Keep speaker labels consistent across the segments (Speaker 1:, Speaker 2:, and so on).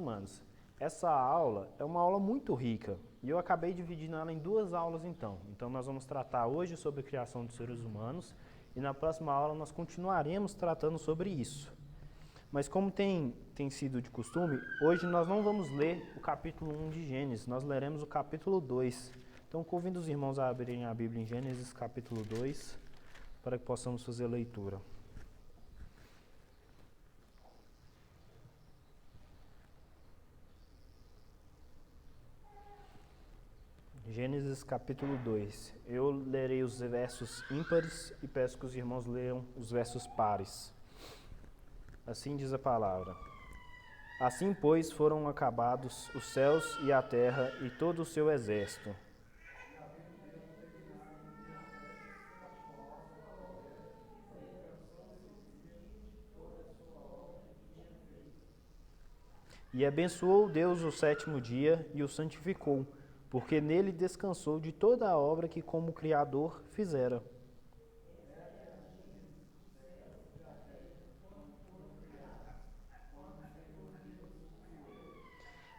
Speaker 1: humanos. Essa aula é uma aula muito rica e eu acabei dividindo ela em duas aulas então. Então nós vamos tratar hoje sobre a criação dos seres humanos e na próxima aula nós continuaremos tratando sobre isso. Mas como tem sido de costume, hoje nós não vamos ler o capítulo 1 de Gênesis, nós leremos o capítulo 2. Então convido os irmãos a abrirem a Bíblia em Gênesis capítulo 2 para que possamos fazer a leitura. Gênesis capítulo 2. Eu lerei os versos ímpares e peço que os irmãos leiam os versos pares. Assim diz a palavra. Assim, pois, foram acabados os céus e a terra e todo o seu exército. E abençoou Deus o sétimo dia e o santificou, porque nele descansou de toda a obra que como Criador fizera.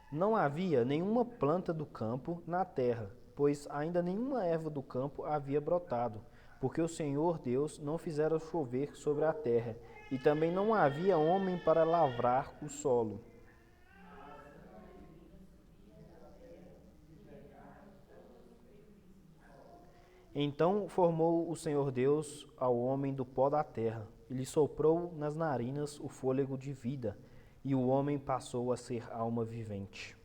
Speaker 1: Não havia nenhuma planta do campo na terra, pois ainda nenhuma erva do campo havia brotado, porque o Senhor Deus não fizera chover sobre a terra, e também não havia homem para lavrar o solo. Então formou o Senhor Deus ao homem do pó da terra, e lhe soprou nas narinas o fôlego de vida, e o homem passou a ser alma vivente.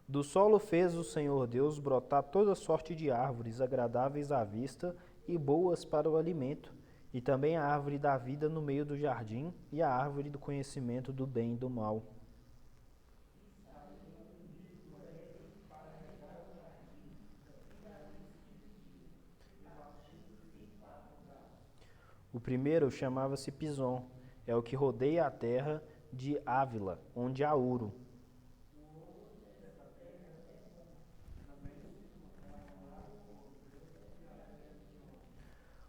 Speaker 1: Do solo fez o Senhor Deus brotar toda sorte de árvores agradáveis à vista e boas para o alimento, e também a árvore da vida no meio do jardim, e a árvore do conhecimento do bem e do mal. O primeiro chamava-se Pison, é o que rodeia a terra de Ávila, onde há ouro.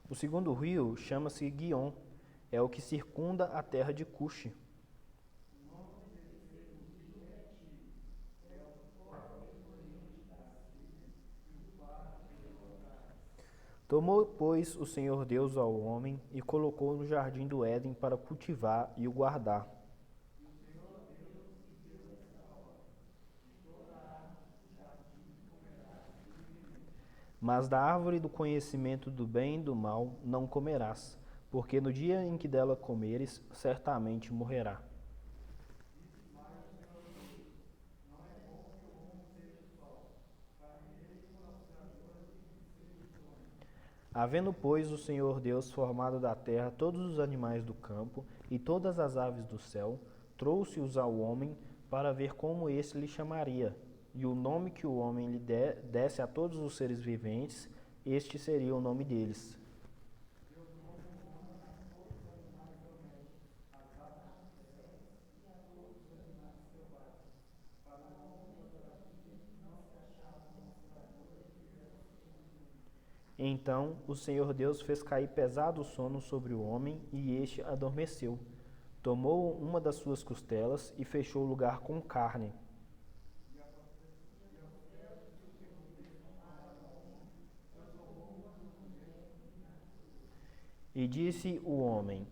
Speaker 1: O segundo rio chama-se Guion, é o que circunda a terra de Cuxi. Tomou, pois, o Senhor Deus ao homem e colocou no jardim do Éden para cultivar e o guardar. Mas da árvore do conhecimento do bem e do mal não comerás, porque no dia em que dela comeres, certamente morrerá. Havendo, pois, o Senhor Deus formado da terra todos os animais do campo e todas as aves do céu, trouxe-os ao homem para ver como esse lhe chamaria. E o nome que o homem lhe desse a todos os seres viventes, este seria o nome deles. Então o Senhor Deus fez cair pesado sono sobre o homem, e este adormeceu. Tomou uma das suas costelas e fechou o lugar com carne. E disse o homem,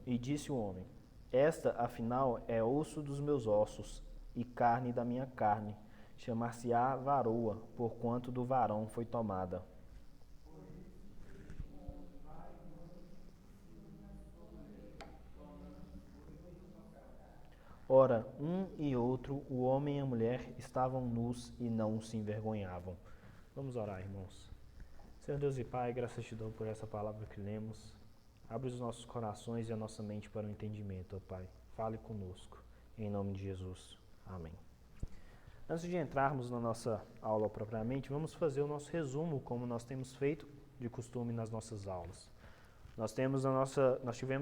Speaker 1: esta, afinal, é osso dos meus ossos e carne da minha carne. Chamar-se-á varoa, porquanto do varão foi tomada. Ora, um e outro, o homem e a mulher, estavam nus e não se envergonhavam. Vamos orar, irmãos. Senhor Deus e Pai, graças te dou por essa palavra que lemos. Abre os nossos corações e a nossa mente para o entendimento, ó Pai. Fale conosco. Em nome de Jesus. Amém. Antes de entrarmos na nossa aula propriamente, vamos fazer o nosso resumo, como nós temos feito de costume nas nossas aulas. Nós tivemos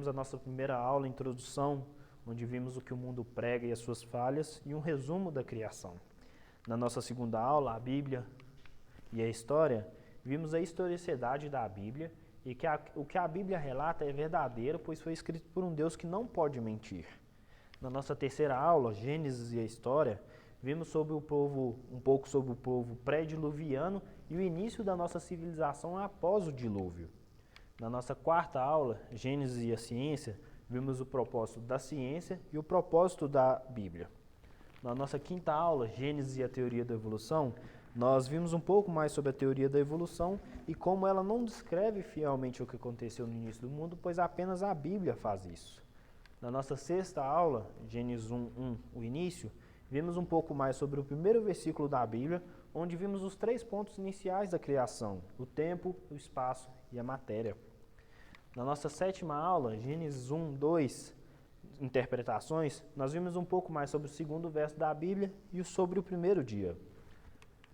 Speaker 1: a nossa primeira aula, introdução, onde vimos o que o mundo prega e as suas falhas, e um resumo da criação. Na nossa segunda aula, a Bíblia e a história, vimos a historicidade da Bíblia e que o que a Bíblia relata é verdadeiro, pois foi escrito por um Deus que não pode mentir. Na nossa terceira aula, Gênesis e a História, vimos um pouco sobre o povo pré-diluviano e o início da nossa civilização após o dilúvio. Na nossa quarta aula, Gênesis e a Ciência, vimos o propósito da ciência e o propósito da Bíblia. Na nossa quinta aula, Gênesis e a Teoria da Evolução, nós vimos um pouco mais sobre a teoria da evolução e como ela não descreve fielmente o que aconteceu no início do mundo, pois apenas a Bíblia faz isso. Na nossa sexta aula, Gênesis 1:1, o início, vimos um pouco mais sobre o primeiro versículo da Bíblia, onde vimos os 3 pontos iniciais da criação: o tempo, o espaço e a matéria. Na nossa sétima aula, Gênesis 1:2, interpretações, nós vimos um pouco mais sobre o segundo verso da Bíblia e sobre o primeiro dia.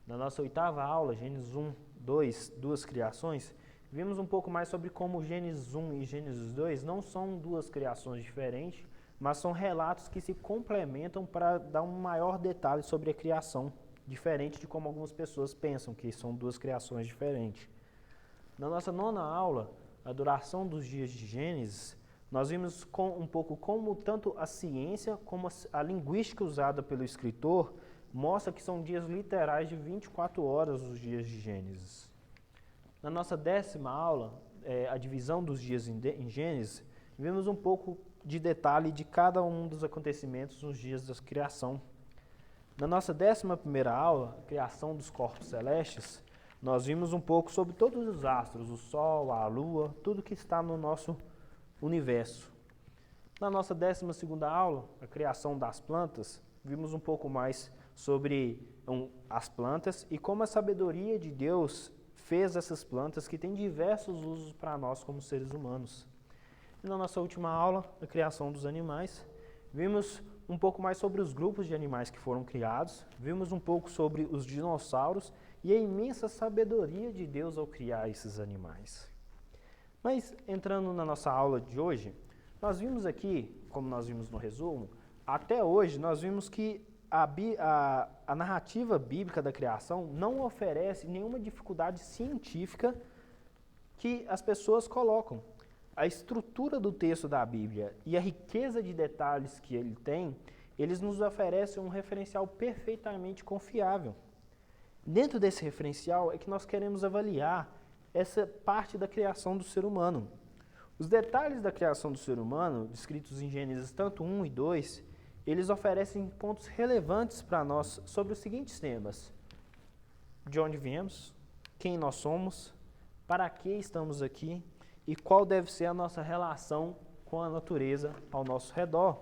Speaker 1: Na nossa oitava aula, Gênesis 1:2, duas criações, vimos um pouco mais sobre como Gênesis 1 e Gênesis 2 não são duas criações diferentes, mas são relatos que se complementam para dar um maior detalhe sobre a criação, diferente de como algumas pessoas pensam que são duas criações diferentes. Na nossa nona aula, a duração dos dias de Gênesis, nós vimos um pouco como tanto a ciência como a linguística usada pelo escritor mostra que são dias literais de 24 horas os dias de Gênesis. Na nossa 10ª aula, a divisão dos dias em Gênesis, vimos um pouco de detalhe de cada um dos acontecimentos nos dias da criação. Na nossa 11ª aula, a criação dos corpos celestes, nós vimos um pouco sobre todos os astros, o Sol, a Lua, tudo que está no nosso universo. Na nossa 12ª aula, a criação das plantas, vimos um pouco mais sobre as plantas e como a sabedoria de Deus fez essas plantas que têm diversos usos para nós como seres humanos. E na nossa última aula, a criação dos animais, vimos um pouco mais sobre os grupos de animais que foram criados, vimos um pouco sobre os dinossauros e a imensa sabedoria de Deus ao criar esses animais. Mas, entrando na nossa aula de hoje, nós vimos aqui, como nós vimos no resumo, até hoje nós vimos que a narrativa bíblica da criação não oferece nenhuma dificuldade científica que as pessoas colocam. A estrutura do texto da Bíblia e a riqueza de detalhes que ele tem, eles nos oferecem um referencial perfeitamente confiável. Dentro desse referencial é que nós queremos avaliar essa parte da criação do ser humano. Os detalhes da criação do ser humano, descritos em Gênesis tanto 1 e 2, eles oferecem pontos relevantes para nós sobre os seguintes temas: de onde viemos, quem nós somos, para que estamos aqui e qual deve ser a nossa relação com a natureza ao nosso redor.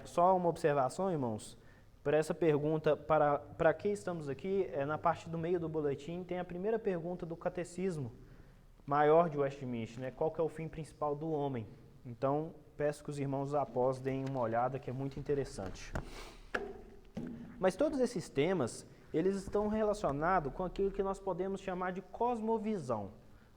Speaker 1: Só uma observação, irmãos, para essa pergunta, para que estamos aqui, na parte do meio do boletim tem a primeira pergunta do Catecismo Maior de Westminster, né? Qual que é o fim principal do homem? Então, peço que os irmãos após deem uma olhada, que é muito interessante. Mas todos esses temas, eles estão relacionados com aquilo que nós podemos chamar de cosmovisão.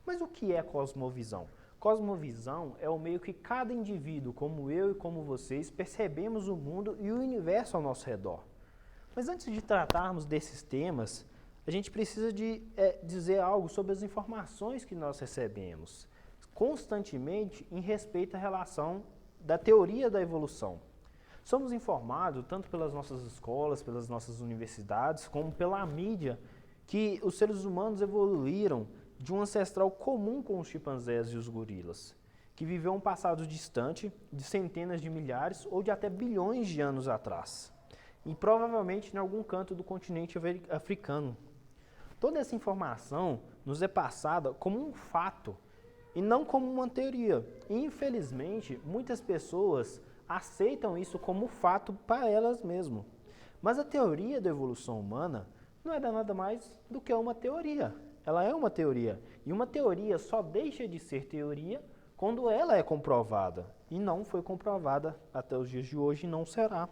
Speaker 1: Mas o que é cosmovisão? Cosmovisão é o meio que cada indivíduo, como eu e como vocês, percebemos o mundo e o universo ao nosso redor. Mas antes de tratarmos desses temas, a gente precisa de dizer algo sobre as informações que nós recebemos constantemente em respeito à relação da teoria da evolução. Somos informados, tanto pelas nossas escolas, pelas nossas universidades, como pela mídia, que os seres humanos evoluíram de um ancestral comum com os chimpanzés e os gorilas, que viveu um passado distante, de centenas de milhares ou de até bilhões de anos atrás, e provavelmente em algum canto do continente africano. Toda essa informação nos é passada como um fato, e não como uma teoria. E, infelizmente, muitas pessoas aceitam isso como fato para elas mesmas. Mas a teoria da evolução humana não é nada mais do que uma teoria. Ela é uma teoria. E uma teoria só deixa de ser teoria quando ela é comprovada. E não foi comprovada até os dias de hoje e não será.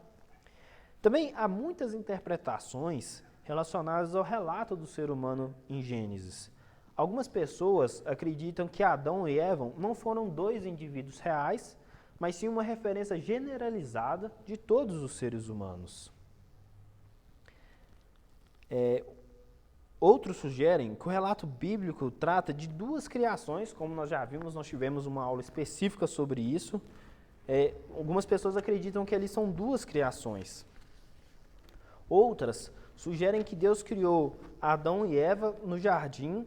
Speaker 1: Também há muitas interpretações relacionadas ao relato do ser humano em Gênesis. Algumas pessoas acreditam que Adão e Eva não foram 2 indivíduos reais, mas sim uma referência generalizada de todos os seres humanos. Outros sugerem que o relato bíblico trata de duas criações, como nós já vimos, nós tivemos uma aula específica sobre isso. Algumas pessoas acreditam que ali são duas criações. Outras sugerem que Deus criou Adão e Eva no jardim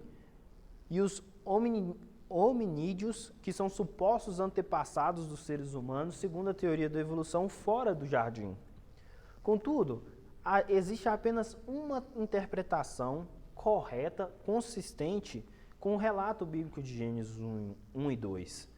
Speaker 1: e os hominídeos, que são supostos antepassados dos seres humanos, segundo a teoria da evolução, fora do jardim. Contudo, existe apenas uma interpretação correta, consistente com o relato bíblico de Gênesis 1 e 2.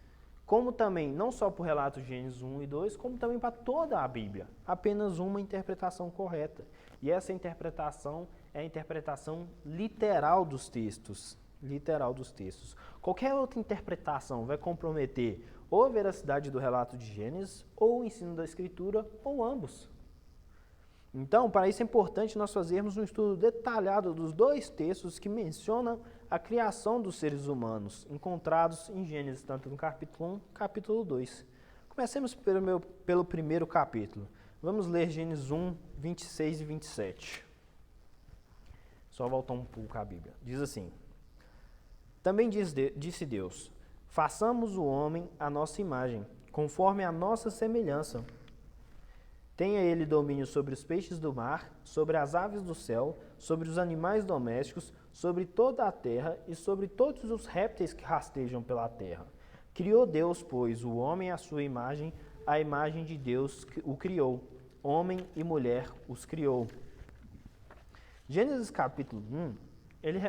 Speaker 1: Como também, não só para o relato de Gênesis 1 e 2, como também para toda a Bíblia. Apenas uma interpretação correta. E essa interpretação é a interpretação literal dos textos. Literal dos textos. Qualquer outra interpretação vai comprometer ou a veracidade do relato de Gênesis, ou o ensino da Escritura, ou ambos. Então, para isso é importante nós fazermos um estudo detalhado dos dois textos que mencionam a criação dos seres humanos, encontrados em Gênesis, tanto no capítulo 1 capítulo 2. Comecemos pelo primeiro capítulo. Vamos ler Gênesis 1, 26 e 27. Só voltar um pouco à Bíblia. Diz assim: Também disse Deus: façamos o homem à nossa imagem, conforme a nossa semelhança. Tenha ele domínio sobre os peixes do mar, sobre as aves do céu, sobre os animais domésticos, sobre toda a terra e sobre todos os répteis que rastejam pela terra. Criou Deus, pois, o homem à sua imagem, a imagem de Deus o criou. Homem e mulher os criou. Gênesis capítulo 1, ele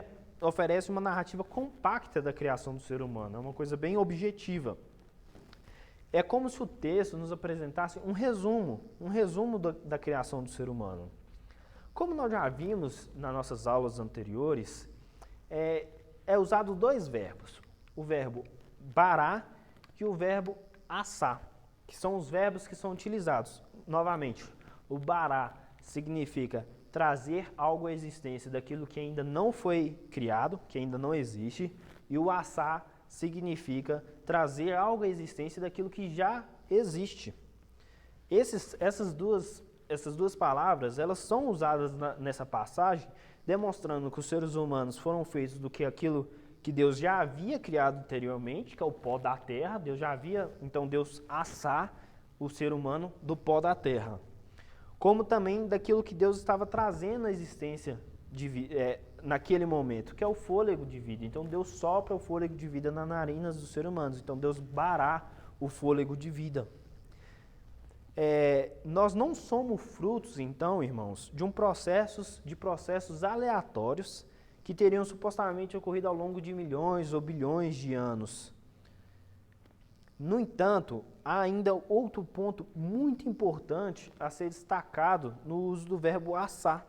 Speaker 1: oferece uma narrativa compacta da criação do ser humano. É uma coisa bem objetiva. É como se o texto nos apresentasse um resumo da criação do ser humano. Como nós já vimos nas nossas aulas anteriores, é usado dois verbos, o verbo bará e o verbo assá, que são os verbos que são utilizados. Novamente, o bará significa trazer algo à existência daquilo que ainda não foi criado, que ainda não existe, e o assá significa trazer algo à existência daquilo que já existe. Essas duas palavras, elas são usadas nessa passagem, demonstrando que os seres humanos foram feitos do que aquilo que Deus já havia criado anteriormente, que é o pó da terra. Deus já havia, então Deus assar o ser humano do pó da terra. Como também daquilo que Deus estava trazendo à existência naquele momento, que é o fôlego de vida. Então Deus sopra o fôlego de vida nas narinas dos seres humanos. Então Deus bará o fôlego de vida. Nós não somos frutos, então, irmãos, de processos aleatórios que teriam supostamente ocorrido ao longo de milhões ou bilhões de anos. No entanto, há ainda outro ponto muito importante a ser destacado no uso do verbo assar.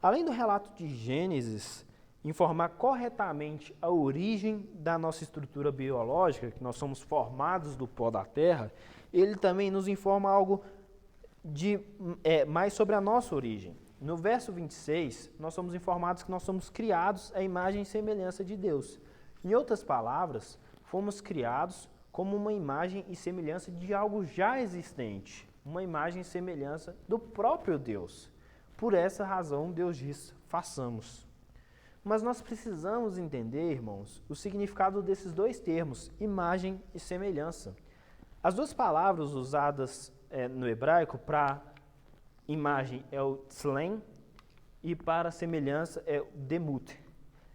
Speaker 1: Além do relato de Gênesis informar corretamente a origem da nossa estrutura biológica, que nós somos formados do pó da terra, ele também nos informa algo mais sobre a nossa origem. No verso 26, nós somos informados que nós somos criados à imagem e semelhança de Deus. Em outras palavras, fomos criados como uma imagem e semelhança de algo já existente, uma imagem e semelhança do próprio Deus. Por essa razão, Deus diz: façamos. Mas nós precisamos entender, irmãos, o significado desses dois termos, imagem e semelhança. As duas palavras usadas no hebraico para imagem é o tzlem e para semelhança é o demut.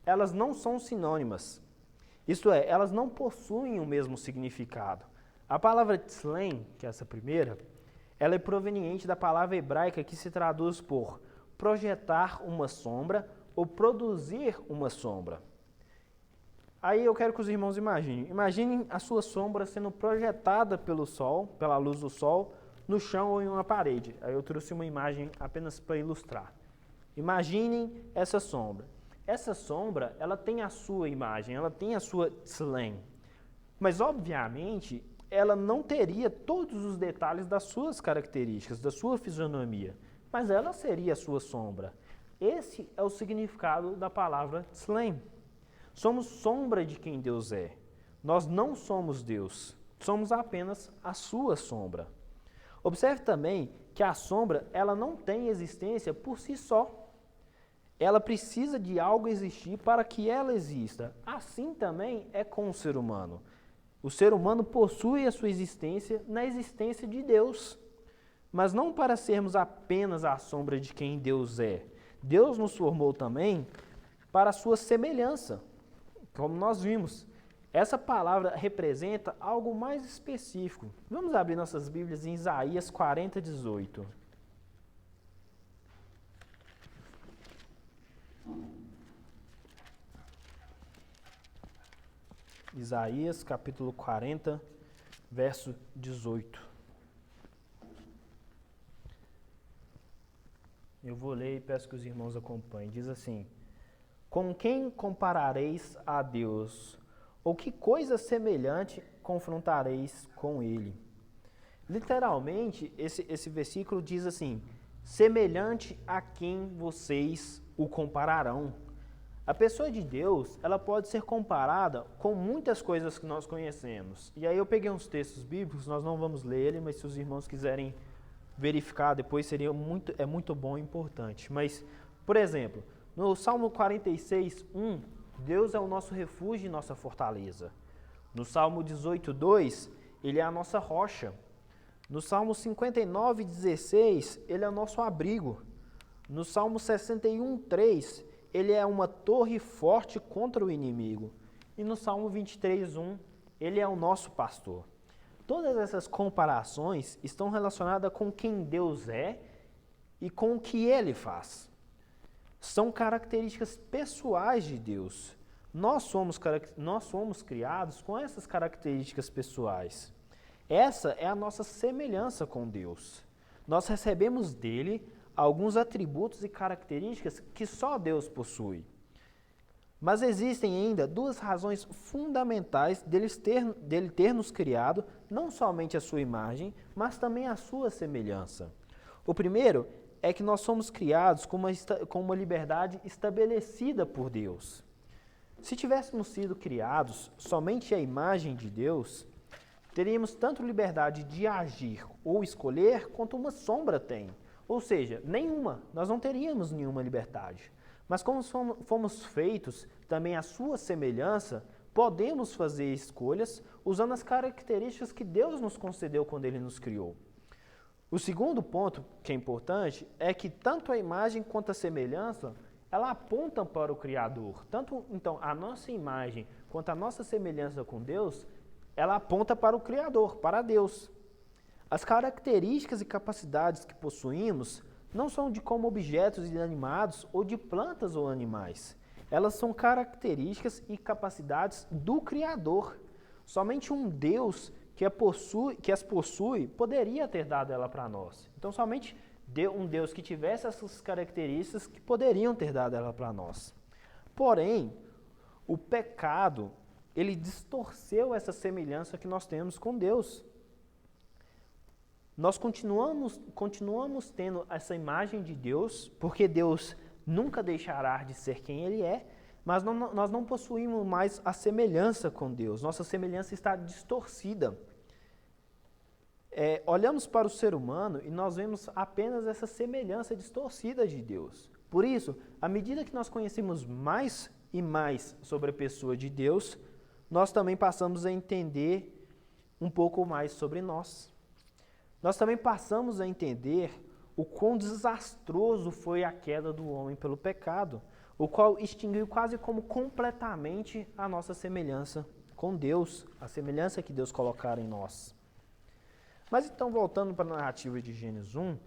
Speaker 1: Elas não são sinônimas. Isto é, elas não possuem o mesmo significado. A palavra tzlem, que é essa primeira, ela é proveniente da palavra hebraica que se traduz por projetar uma sombra ou produzir uma sombra. Aí eu quero que os irmãos imaginem a sua sombra sendo projetada pelo sol, pela luz do sol, no chão ou em uma parede. Aí eu trouxe uma imagem apenas para ilustrar. Imaginem essa sombra. Essa sombra, ela tem a sua imagem, ela tem a sua tzlem. Mas, obviamente, ela não teria todos os detalhes das suas características, da sua fisionomia. Mas ela seria a sua sombra. Esse é o significado da palavra tzlem. Somos sombra de quem Deus é. Nós não somos Deus. Somos apenas a sua sombra. Observe também que a sombra ela não tem existência por si só. ela precisa de algo existir para que ela exista. Assim também é com o ser humano. O ser humano possui a sua existência na existência de Deus, mas não para sermos apenas a sombra de quem Deus é. Deus nos formou também para a sua semelhança, como nós vimos. Essa palavra representa algo mais específico. Vamos abrir nossas Bíblias em Isaías 40, 18. Isaías capítulo 40, verso 18. Eu vou ler e peço que os irmãos acompanhem. Diz assim: com quem comparareis a Deus? Ou que coisa semelhante confrontareis com Ele? Literalmente, esse versículo diz assim: semelhante a quem vocês o compararão. A pessoa de Deus, ela pode ser comparada com muitas coisas que nós conhecemos. E aí eu peguei uns textos bíblicos, nós não vamos ler ele, mas se os irmãos quiserem verificar depois, é muito bom e importante. Mas, por exemplo, no Salmo 46, 1, Deus é o nosso refúgio e nossa fortaleza. No Salmo 18, 2, Ele é a nossa rocha. No Salmo 59, 16, Ele é o nosso abrigo. No Salmo 61, 3, Ele é uma torre forte contra o inimigo. E no Salmo 23, 1, Ele é o nosso pastor. Todas essas comparações estão relacionadas com quem Deus é e com o que Ele faz. São características pessoais de Deus. Nós somos criados com essas características pessoais. Essa é a nossa semelhança com Deus. Nós recebemos dele alguns atributos e características que só Deus possui. Mas existem ainda duas razões fundamentais dele ter nos criado, não somente a sua imagem, mas também a sua semelhança. O primeiro é que nós somos criados com uma liberdade estabelecida por Deus. Se tivéssemos sido criados somente à imagem de Deus, teríamos tanto liberdade de agir ou escolher quanto uma sombra tem. Ou seja, nenhuma, nós não teríamos nenhuma liberdade. Mas como fomos feitos também à sua semelhança, podemos fazer escolhas usando as características que Deus nos concedeu quando Ele nos criou. O segundo ponto que é importante é que tanto a imagem quanto a semelhança, ela apontam para o Criador. Tanto, então, a nossa imagem quanto a nossa semelhança com Deus, ela aponta para o Criador, para Deus. As características e capacidades que possuímos não são de como objetos inanimados ou de plantas ou animais. Elas são características e capacidades do Criador. Somente um Deus que as possui poderia ter dado ela para nós. Então, somente um Deus que tivesse essas características que poderiam ter dado ela para nós. Porém, o pecado, ele distorceu essa semelhança que nós temos com Deus. Nós continuamos tendo essa imagem de Deus, porque Deus nunca deixará de ser quem Ele é, mas nós não possuímos mais a semelhança com Deus. Nossa semelhança está distorcida. Olhamos para o ser humano e nós vemos apenas essa semelhança distorcida de Deus. Por isso, à medida que nós conhecemos mais e mais sobre a pessoa de Deus, nós também passamos a entender um pouco mais sobre nós. Nós também passamos a entender o quão desastroso foi a queda do homem pelo pecado, o qual extinguiu quase como completamente a nossa semelhança com Deus, a semelhança que Deus colocara em nós. Mas então, voltando para a narrativa de Gênesis 1,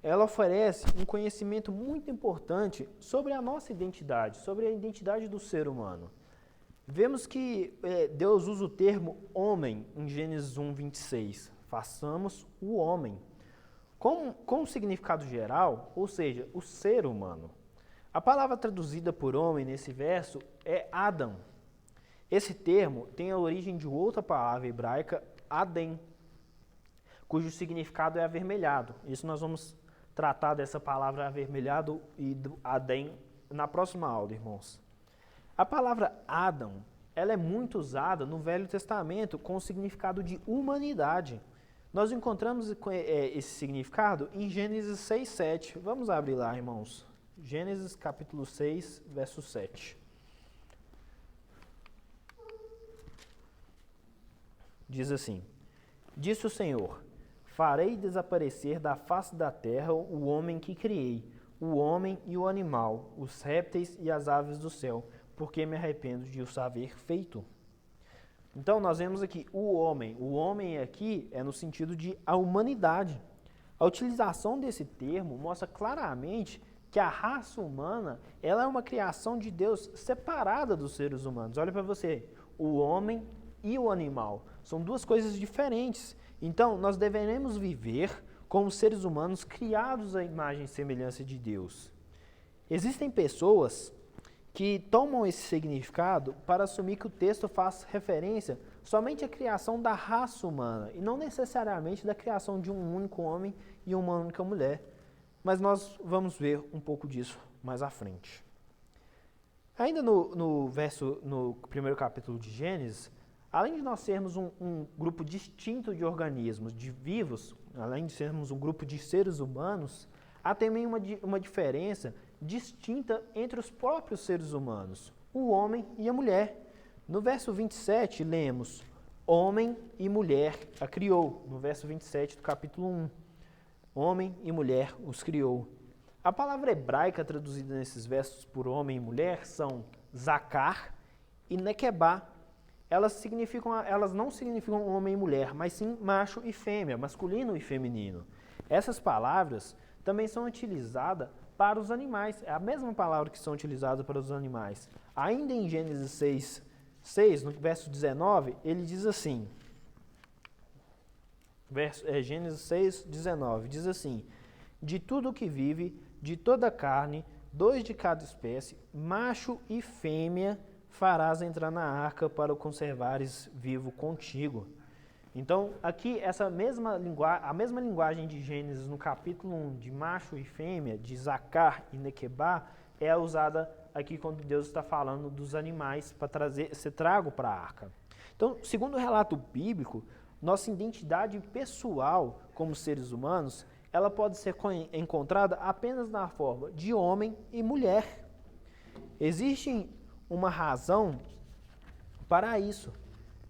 Speaker 1: ela oferece um conhecimento muito importante sobre a nossa identidade, sobre a identidade do ser humano. Vemos que Deus usa o termo homem em Gênesis 1, 26. Façamos o homem. Com o significado geral, ou seja, o ser humano. A palavra traduzida por homem nesse verso é Adam. Esse termo tem a origem de outra palavra hebraica, Adem, cujo significado é avermelhado. Isso nós vamos tratar dessa palavra avermelhado e do Adem na próxima aula, irmãos. A palavra Adam, ela é muito usada no Velho Testamento com o significado de humanidade. Nós encontramos esse significado em Gênesis 6, 7. Vamos abrir lá, irmãos. Gênesis capítulo 6, verso 7. Diz assim: Disse o Senhor: farei desaparecer da face da terra o homem que criei, o homem e o animal, os répteis e as aves do céu, porque me arrependo de os haver feito. Então nós vemos aqui o homem. O homem aqui é no sentido de a humanidade. A utilização desse termo mostra claramente que a raça humana ela é uma criação de Deus separada dos seres humanos. Olha para você, o homem e o animal são duas coisas diferentes. Então nós deveremos viver como seres humanos criados à imagem e semelhança de Deus. Existem pessoas que tomam esse significado para assumir que o texto faz referência somente à criação da raça humana e não necessariamente da criação de um único homem e uma única mulher. Mas nós vamos ver um pouco disso mais à frente. Ainda no primeiro capítulo de Gênesis, além de nós sermos um grupo distinto de organismos, de vivos, além de sermos um grupo de seres humanos, há também uma diferença distinta entre os próprios seres humanos, o homem e a mulher. No verso 27, lemos, homem e mulher a criou, no verso 27 do capítulo 1. Homem e mulher os criou. A palavra hebraica traduzida nesses versos por homem e mulher são zakar e nekebá. Elas não significam homem e mulher, mas sim macho e fêmea, masculino e feminino. Essas palavras também são utilizadas para os animais. É a mesma palavra que são utilizadas para os animais. Ainda em Gênesis 6, no verso 19, ele diz assim, Gênesis 6, 19, diz assim, de tudo que vive, de toda a carne, 2 de cada espécie, macho e fêmea, farás entrar na arca para o conservares vivo contigo. Então, aqui, a mesma linguagem de Gênesis no capítulo 1, de macho e fêmea, de Zacar e Nequebá, é usada aqui quando Deus está falando dos animais para ser trago para a arca. Então, segundo o relato bíblico, nossa identidade pessoal como seres humanos, ela pode ser encontrada apenas na forma de homem e mulher. Existe uma razão para isso.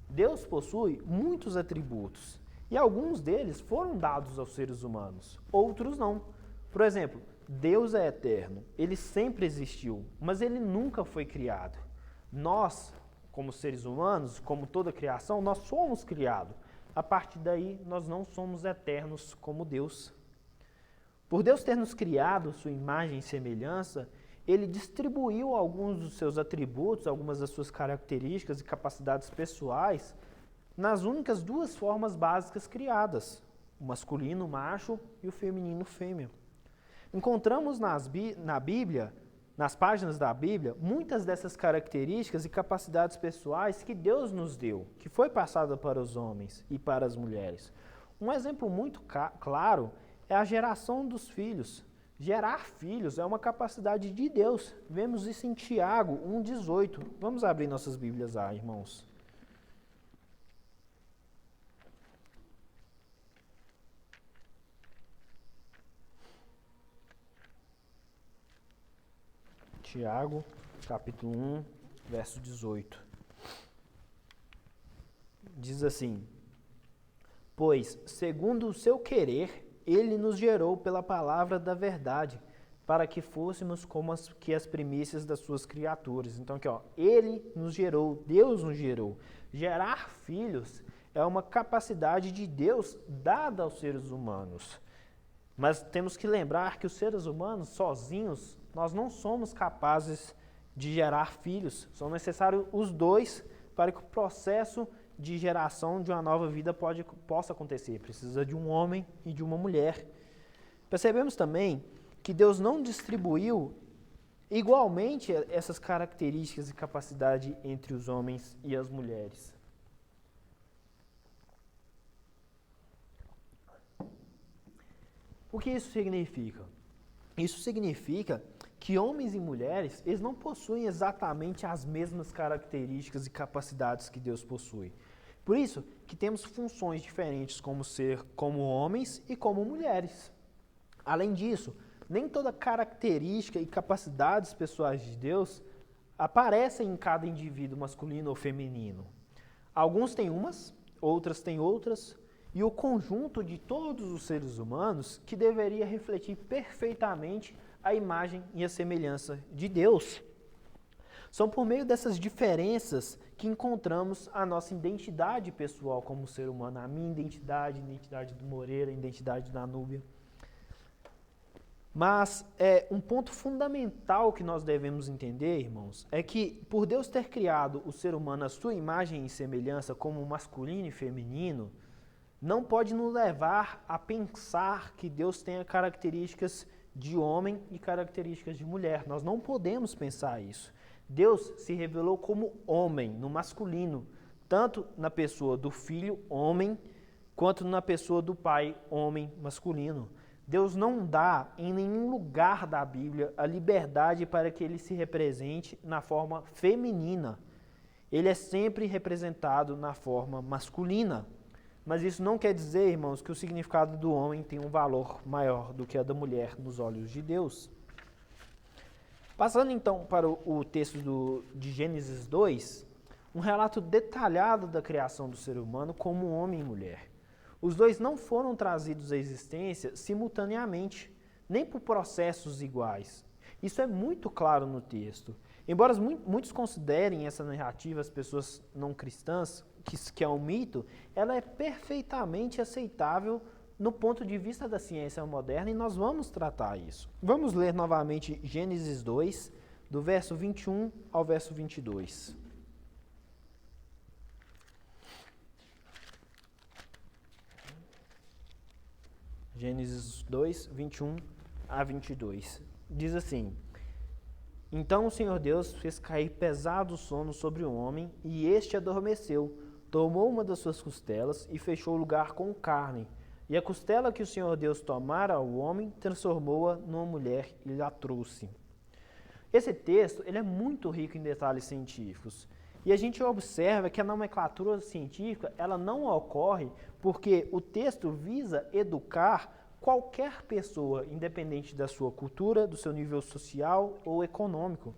Speaker 1: Deus possui muitos atributos e alguns deles foram dados aos seres humanos, outros não. Por exemplo, Deus é eterno, ele sempre existiu, mas ele nunca foi criado. Nós, como seres humanos, como toda criação, nós somos criados. A partir daí, nós não somos eternos como Deus. Por Deus ter nos criado sua imagem e semelhança, ele distribuiu alguns dos seus atributos, algumas das suas características e capacidades pessoais nas únicas 2 formas básicas criadas, o masculino, macho, e o feminino, fêmea. Encontramos na Bíblia, nas páginas da Bíblia, muitas dessas características e capacidades pessoais que Deus nos deu, que foi passada para os homens e para as mulheres. Um exemplo muito claro é a geração dos filhos. Gerar filhos é uma capacidade de Deus. Vemos isso em Tiago 1,18. Vamos abrir nossas Bíblias lá, irmãos. Tiago, capítulo 1, verso 18. Diz assim, pois, segundo o seu querer, ele nos gerou pela palavra da verdade, para que fôssemos como as primícias das suas criaturas. Então aqui, ele nos gerou, Deus nos gerou. Gerar filhos é uma capacidade de Deus dada aos seres humanos. Mas temos que lembrar que os seres humanos, sozinhos, nós não somos capazes de gerar filhos. São necessários os 2 para que o processo de geração de uma nova vida possa acontecer. Precisa de um homem e de uma mulher. Percebemos também que Deus não distribuiu igualmente essas características e capacidade entre os homens e as mulheres. O que isso significa? Isso significa que homens e mulheres, eles não possuem exatamente as mesmas características e capacidades que Deus possui. Por isso que temos funções diferentes como homens e como mulheres. Além disso, nem toda característica e capacidades pessoais de Deus aparecem em cada indivíduo masculino ou feminino. Alguns têm umas, outras têm outras, e o conjunto de todos os seres humanos que deveria refletir perfeitamente a imagem e a semelhança de Deus. São por meio dessas diferenças que encontramos a nossa identidade pessoal como ser humano, a minha identidade, a identidade do Moreira, a identidade da Núbia. Mas um ponto fundamental que nós devemos entender, irmãos, é que por Deus ter criado o ser humano à sua imagem e semelhança como masculino e feminino, não pode nos levar a pensar que Deus tenha características de homem e características de mulher. Nós não podemos pensar isso. Deus se revelou como homem, no masculino, tanto na pessoa do filho, homem, quanto na pessoa do pai, homem, masculino. Deus não dá em nenhum lugar da Bíblia a liberdade para que ele se represente na forma feminina. Ele é sempre representado na forma masculina. Mas isso não quer dizer, irmãos, que o significado do homem tem um valor maior do que a da mulher nos olhos de Deus. Passando então para o texto de Gênesis 2, um relato detalhado da criação do ser humano como homem e mulher. Os dois não foram trazidos à existência simultaneamente, nem por processos iguais. Isso é muito claro no texto. Embora muitos considerem essa narrativa, as pessoas não cristãs, que é um mito, ela é perfeitamente aceitável no ponto de vista da ciência moderna e nós vamos tratar isso. Vamos ler novamente Gênesis 2, do verso 21 ao verso 22. Gênesis 2, 21 a 22. Diz assim: Então o Senhor Deus fez cair pesado sono sobre o homem, e este adormeceu. Tomou uma das suas costelas e fechou o lugar com carne. E a costela que o Senhor Deus tomara ao homem, transformou-a numa mulher e lhe a trouxe. Esse texto ele é muito rico em detalhes científicos. E a gente observa que a nomenclatura científica ela não ocorre porque o texto visa educar qualquer pessoa, independente da sua cultura, do seu nível social ou econômico.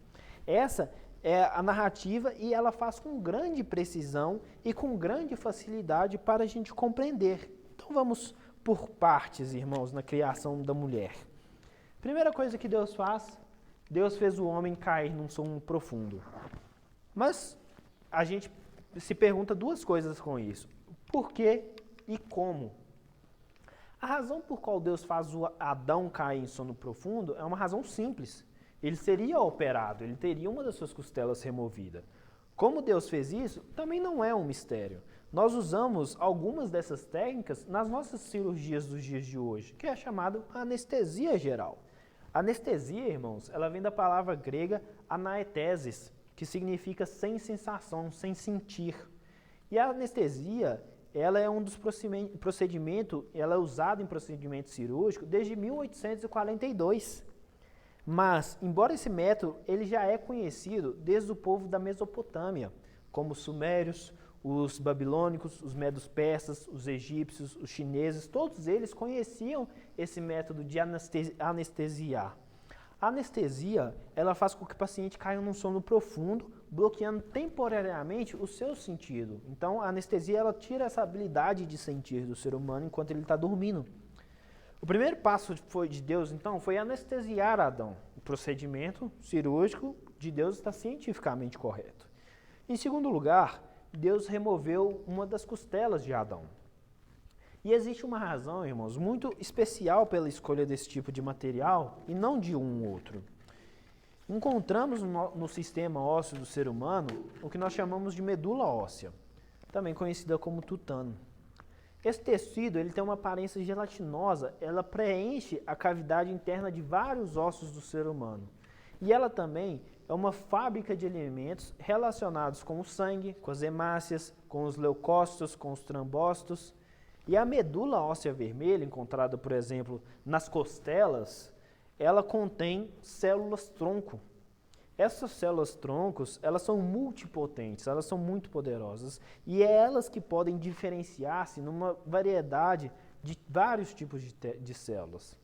Speaker 1: Essa é a narrativa e ela faz com grande precisão e com grande facilidade para a gente compreender. Então vamos por partes, irmãos, na criação da mulher. Primeira coisa que Deus faz, Deus fez o homem cair num sono profundo. Mas a gente se pergunta duas coisas com isso. Por quê e como? A razão por qual Deus faz o Adão cair em sono profundo é uma razão simples. Ele seria operado, ele teria uma das suas costelas removida. Como Deus fez isso, também não é um mistério. Nós usamos algumas dessas técnicas nas nossas cirurgias dos dias de hoje, que é chamada anestesia geral. Anestesia, irmãos, ela vem da palavra grega anaetesis, que significa sem sensação, sem sentir. E a anestesia, ela é um dos procedimentos, ela é usada em procedimento cirúrgico desde 1842. Mas, embora esse método ele já é conhecido desde o povo da Mesopotâmia, como os sumérios, os babilônicos, os medos persas, os egípcios, os chineses, todos eles conheciam esse método de anestesiar. A anestesia, ela faz com que o paciente caia num sono profundo, bloqueando temporariamente o seu sentido. Então, a anestesia, ela tira essa habilidade de sentir do ser humano enquanto ele está dormindo. O primeiro passo de Deus, então, foi anestesiar Adão. O procedimento cirúrgico de Deus está cientificamente correto. Em segundo lugar, Deus removeu uma das costelas de Adão. E existe uma razão, irmãos, muito especial pela escolha desse tipo de material e não de um outro. Encontramos no sistema ósseo do ser humano o que nós chamamos de medula óssea, também conhecida como tutano. Esse tecido ele tem uma aparência gelatinosa, ela preenche a cavidade interna de vários ossos do ser humano. E ela também é uma fábrica de elementos relacionados com o sangue, com as hemácias, com os leucócitos, com os trombócitos. E a medula óssea vermelha, encontrada, por exemplo, nas costelas, ela contém células-tronco. Essas células-troncos, elas são multipotentes, elas são muito poderosas. E é elas que podem diferenciar-se numa variedade de vários tipos de células.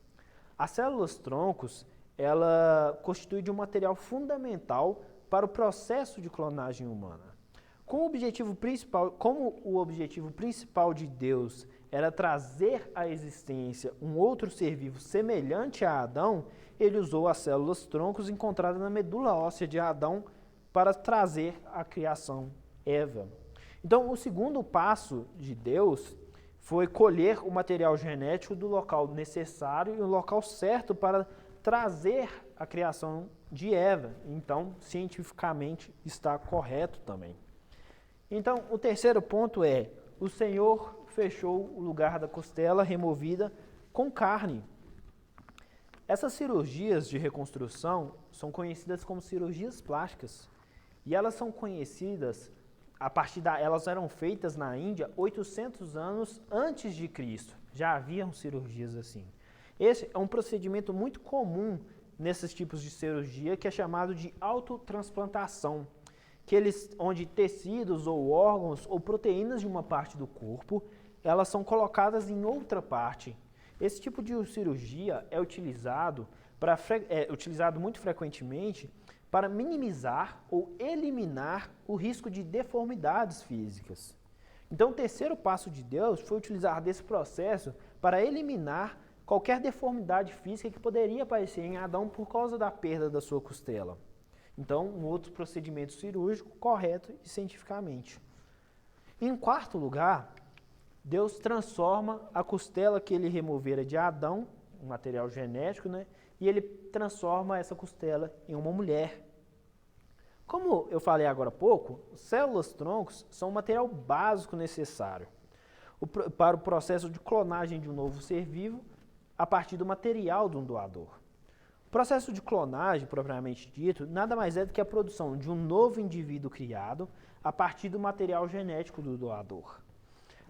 Speaker 1: As células-troncos, ela constitui de um material fundamental para o processo de clonagem humana. Como o objetivo principal de Deus era trazer à existência um outro ser vivo semelhante a Adão, ele usou as células-troncos encontradas na medula óssea de Adão para trazer a criação Eva. Então, o segundo passo de Deus foi colher o material genético do local necessário e o local certo para trazer a criação de Eva. Então, cientificamente, está correto também. Então, o terceiro ponto é: o Senhor fechou o lugar da costela removida com carne. Essas cirurgias de reconstrução são conhecidas como cirurgias plásticas. E elas são conhecidas, elas eram feitas na Índia 800 anos antes de Cristo. Já haviam cirurgias assim. Esse é um procedimento muito comum nesses tipos de cirurgia, que é chamado de autotransplantação, onde tecidos ou órgãos ou proteínas de uma parte do corpo, elas são colocadas em outra parte. Esse tipo de cirurgia é utilizado muito frequentemente para minimizar ou eliminar o risco de deformidades físicas. Então, o terceiro passo de Deus foi utilizar desse processo para eliminar qualquer deformidade física que poderia aparecer em Adão por causa da perda da sua costela. Então, um outro procedimento cirúrgico correto e cientificamente. Em quarto lugar, Deus transforma a costela que ele removera de Adão, um material genético, e ele transforma essa costela em uma mulher. Como eu falei agora há pouco, células-troncos são o material básico necessário para o processo de clonagem de um novo ser vivo a partir do material de um doador. O processo de clonagem, propriamente dito, nada mais é do que a produção de um novo indivíduo criado a partir do material genético do doador.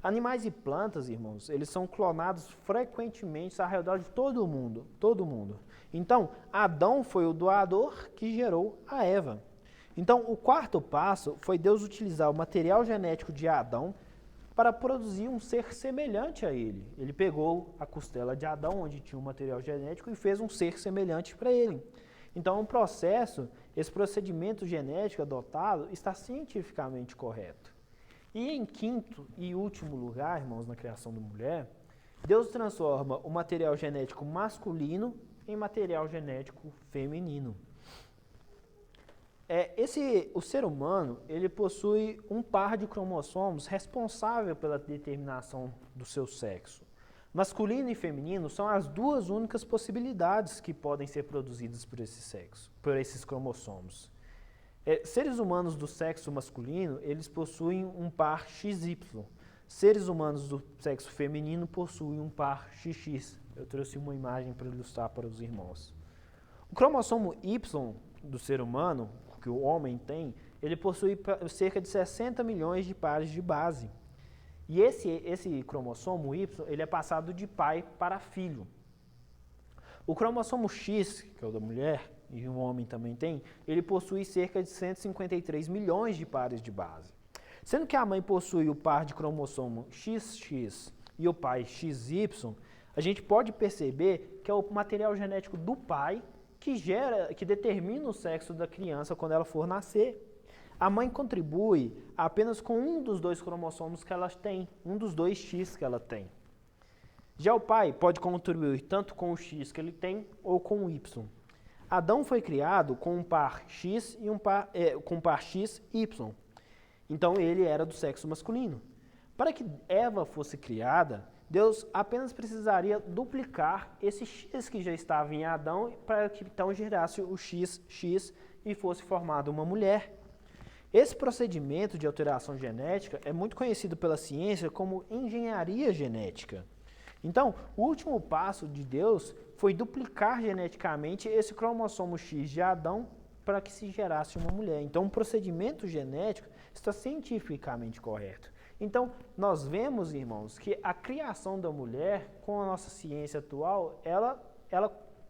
Speaker 1: Animais e plantas, irmãos, eles são clonados frequentemente ao redor de todo o mundo. Então, Adão foi o doador que gerou a Eva. Então, o quarto passo foi Deus utilizar o material genético de Adão para produzir um ser semelhante a ele. Ele pegou a costela de Adão, onde tinha um material genético, e fez um ser semelhante para ele. Então, esse procedimento genético adotado está cientificamente correto. E em quinto e último lugar, irmãos, na criação da mulher, Deus transforma o material genético masculino em material genético feminino. O ser humano, ele possui um par de cromossomos responsável pela determinação do seu sexo. Masculino e feminino são as duas únicas possibilidades que podem ser produzidas por esses cromossomos. Seres humanos do sexo masculino, eles possuem um par XY. Seres humanos do sexo feminino possuem um par XX. Eu trouxe uma imagem para ilustrar para os irmãos. O cromossomo Y do ser humano, que o homem tem, ele possui cerca de 60 milhões de pares de base. E esse cromossomo Y, ele é passado de pai para filho. O cromossomo X, que é o da mulher, e o homem também tem, ele possui cerca de 153 milhões de pares de base. Sendo que a mãe possui o par de cromossomo XX e o pai XY, a gente pode perceber que é o material genético do pai que determina o sexo da criança quando ela for nascer. A mãe contribui apenas com um dos dois cromossomos que ela tem, um dos dois X que ela tem. Já o pai pode contribuir tanto com o X que ele tem ou com o Y. Adão foi criado com um par X e com um par XY. Então ele era do sexo masculino. Para que Eva fosse criada, Deus apenas precisaria duplicar esse X que já estava em Adão para que então gerasse o XX e fosse formada uma mulher. Esse procedimento de alteração genética é muito conhecido pela ciência como engenharia genética. Então, o último passo de Deus foi duplicar geneticamente esse cromossomo X de Adão para que se gerasse uma mulher. Então, o procedimento genético está cientificamente correto. Então, nós vemos, irmãos, que a criação da mulher, com a nossa ciência atual,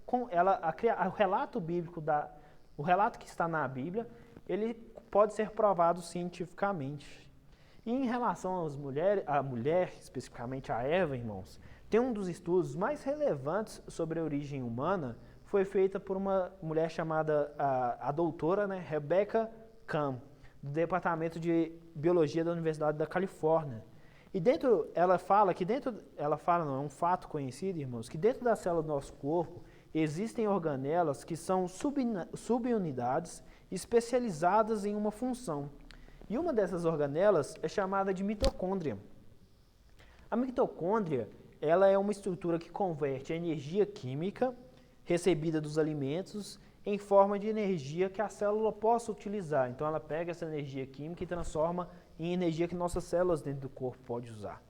Speaker 1: o relato bíblico, o relato que está na Bíblia, ele pode ser provado cientificamente. E em relação à mulher, especificamente a Eva, irmãos, tem um dos estudos mais relevantes sobre a origem humana, foi feita por uma mulher chamada a doutora, né, Rebecca Kahn, do Departamento de Biologia da Universidade da Califórnia. E ela fala, não, é um fato conhecido, irmãos, que dentro da célula do nosso corpo existem organelas que são subunidades especializadas em uma função. E uma dessas organelas é chamada de mitocôndria. A mitocôndria, ela é uma estrutura que converte a energia química recebida dos alimentos em forma de energia que a célula possa utilizar. Então ela pega essa energia química e transforma em energia que nossas células dentro do corpo podem usar.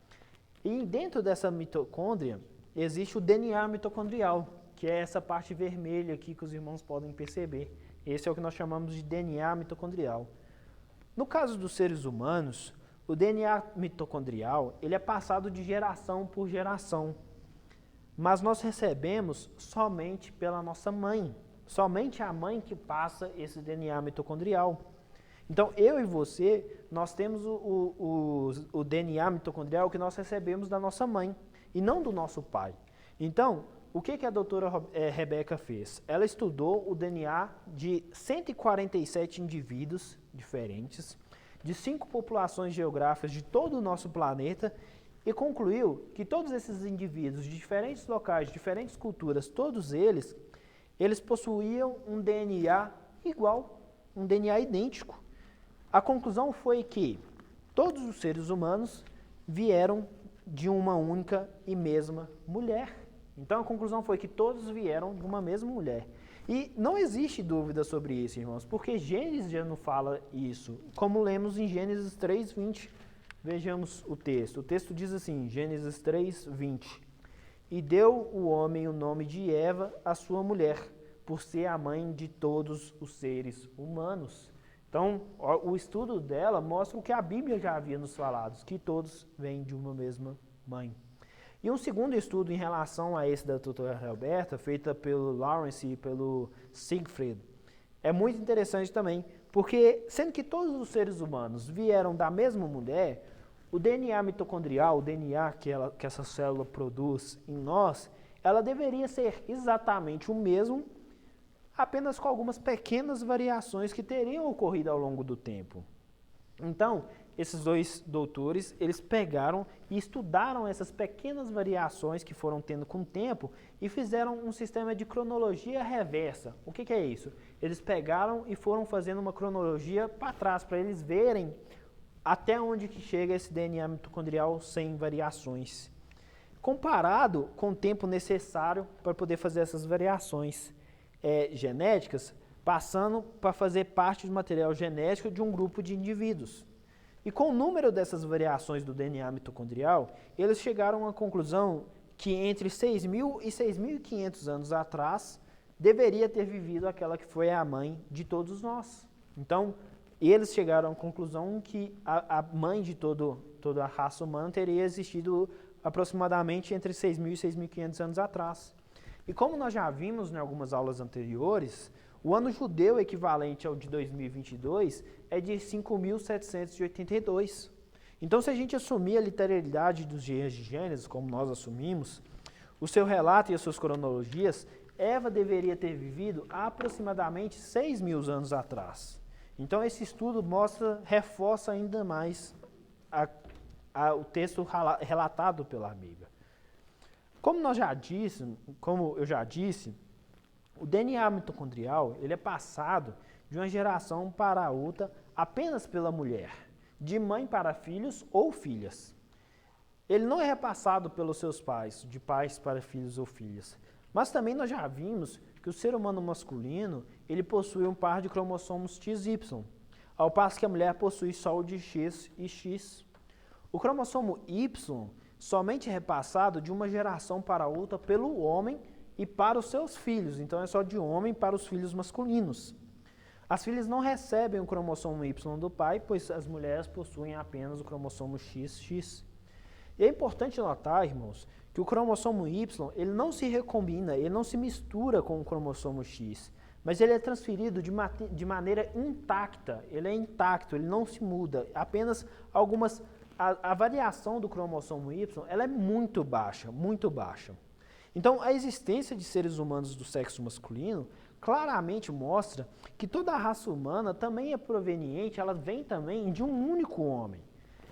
Speaker 1: E dentro dessa mitocôndria existe o DNA mitocondrial, que é essa parte vermelha aqui que os irmãos podem perceber. Esse é o que nós chamamos de DNA mitocondrial. No caso dos seres humanos, o DNA mitocondrial ele é passado de geração por geração, mas nós recebemos somente pela nossa mãe. Somente a mãe que passa esse DNA mitocondrial. Então, eu e você, nós temos o DNA mitocondrial que nós recebemos da nossa mãe e não do nosso pai. Então, o que a doutora Rebecca fez? Ela estudou o DNA de 147 indivíduos diferentes, de 5 populações geográficas de todo o nosso planeta e concluiu que todos esses indivíduos de diferentes locais, de diferentes culturas, todos eles possuíam um DNA igual, um DNA idêntico. A conclusão foi que todos os seres humanos vieram de uma única e mesma mulher. Então a conclusão foi que todos vieram de uma mesma mulher. E não existe dúvida sobre isso, irmãos, porque Gênesis já não fala isso, como lemos em Gênesis 3:20. Vejamos o texto. O texto diz assim, Gênesis 3:20. E deu o homem o nome de Eva, a sua mulher, por ser a mãe de todos os seres humanos. Então, o estudo dela mostra o que a Bíblia já havia nos falado, que todos vêm de uma mesma mãe. E um segundo estudo em relação a esse da doutora Roberta, feita pelo Lawrence e pelo Siegfried, é muito interessante também, porque sendo que todos os seres humanos vieram da mesma mulher, o DNA mitocondrial, o DNA que essa célula produz em nós, ela deveria ser exatamente o mesmo, apenas com algumas pequenas variações que teriam ocorrido ao longo do tempo. Então, esses dois doutores, eles pegaram e estudaram essas pequenas variações que foram tendo com o tempo e fizeram um sistema de cronologia reversa. O que é isso? Eles pegaram e foram fazendo uma cronologia para trás, para eles verem até onde que chega esse DNA mitocondrial sem variações, comparado com o tempo necessário para poder fazer essas variações genéticas, passando para fazer parte do material genético de um grupo de indivíduos. E com o número dessas variações do DNA mitocondrial, eles chegaram à conclusão que entre 6.000 e 6.500 anos atrás, deveria ter vivido aquela que foi a mãe de todos nós. Então, eles chegaram à conclusão que a mãe de toda a raça humana teria existido aproximadamente entre 6.000 e 6.500 anos atrás. E como nós já vimos em algumas aulas anteriores, o ano judeu equivalente ao de 2022 é de 5.782. Então, se a gente assumir a literalidade dos dias de Gênesis, como nós assumimos, o seu relato e as suas cronologias, Eva deveria ter vivido aproximadamente 6.000 anos atrás. Então, esse estudo reforça ainda mais o texto relatado pela Bíblia. Como eu já disse, o DNA mitocondrial ele é passado de uma geração para a outra apenas pela mulher, de mãe para filhos ou filhas. Ele não é repassado pelos seus pais, de pais para filhos ou filhas. Mas também nós já vimos que o ser humano masculino ele possui um par de cromossomos XY, ao passo que a mulher possui só o de X e X. O cromossomo Y somente é repassado de uma geração para outra pelo homem e para os seus filhos. Então é só de homem para os filhos masculinos. As filhas não recebem o cromossomo Y do pai, pois as mulheres possuem apenas o cromossomo XX. E é importante notar, irmãos, que o cromossomo Y ele não se recombina, ele não se mistura com o cromossomo X, mas ele é transferido de maneira intacta, ele é intacto, ele não se muda, apenas algumas a variação do cromossomo Y ela é muito baixa, muito baixa. Então, a existência de seres humanos do sexo masculino claramente mostra que toda a raça humana também é proveniente, ela vem também de um único homem.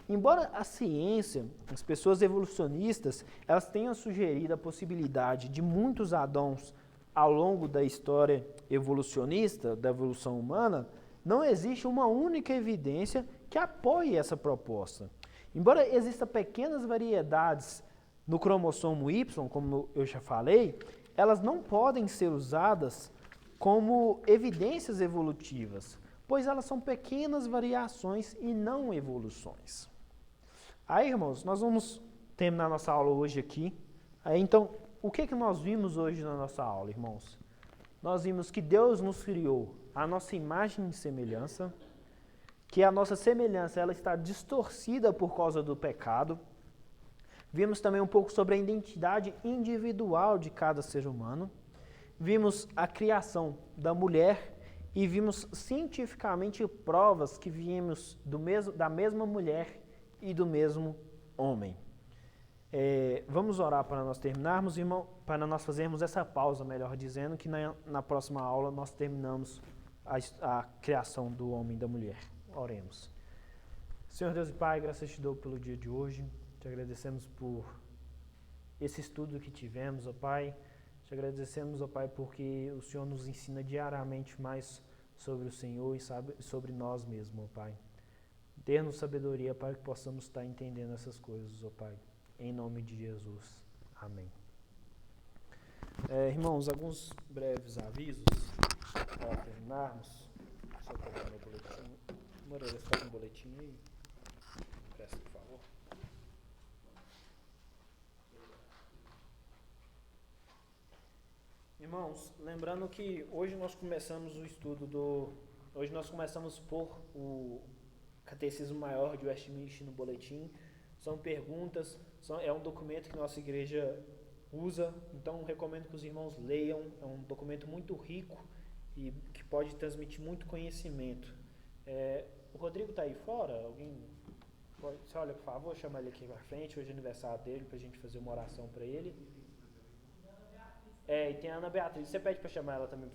Speaker 1: Embora a ciência, as pessoas evolucionistas, elas tenham sugerido a possibilidade de muitos Adãos ao longo da história evolucionista, da evolução humana, não existe uma única evidência que apoie essa proposta. Embora existam pequenas variedades no cromossomo Y, como eu já falei, elas não podem ser usadas como evidências evolutivas, pois elas são pequenas variações e não evoluções. Aí, irmãos, nós vamos terminar nossa aula hoje aqui. Aí, então, o que nós vimos hoje na nossa aula, irmãos? Nós vimos que Deus nos criou a nossa imagem e semelhança, que a nossa semelhança ela está distorcida por causa do pecado. Vimos também um pouco sobre a identidade individual de cada ser humano. Vimos a criação da mulher e vimos cientificamente provas que viemos da mesma mulher e do mesmo homem. Vamos orar para nós terminarmos, irmão, para nós fazermos essa pausa, melhor dizendo, que na próxima aula nós terminamos a criação do homem e da mulher. Oremos. Senhor Deus e Pai, graças te dou pelo dia de hoje. Te agradecemos por esse estudo que tivemos, ó Pai. Te agradecemos, ó Pai, porque o Senhor nos ensina diariamente mais sobre o Senhor e sobre nós mesmos, ó Pai. Dê-nos sabedoria para que possamos estar entendendo essas coisas, ó Pai. Em nome de Jesus. Amém. Irmãos, alguns breves avisos para terminarmos. Só colocar no boletim. Moreira, você está com o boletim aí? Presta, por favor. Irmãos, lembrando que hoje nós começamos o estudo Hoje nós começamos por o Catecismo Maior de Westminster no boletim. São perguntas, é um documento que nossa igreja usa, então recomendo que os irmãos leiam. É um documento muito rico e que pode transmitir muito conhecimento. O Rodrigo está aí fora? Alguém pode, você olha, por favor, chama ele aqui para frente. Hoje é aniversário dele, para a gente fazer uma oração para ele. E tem a Ana Beatriz. Você pede para chamar ela também?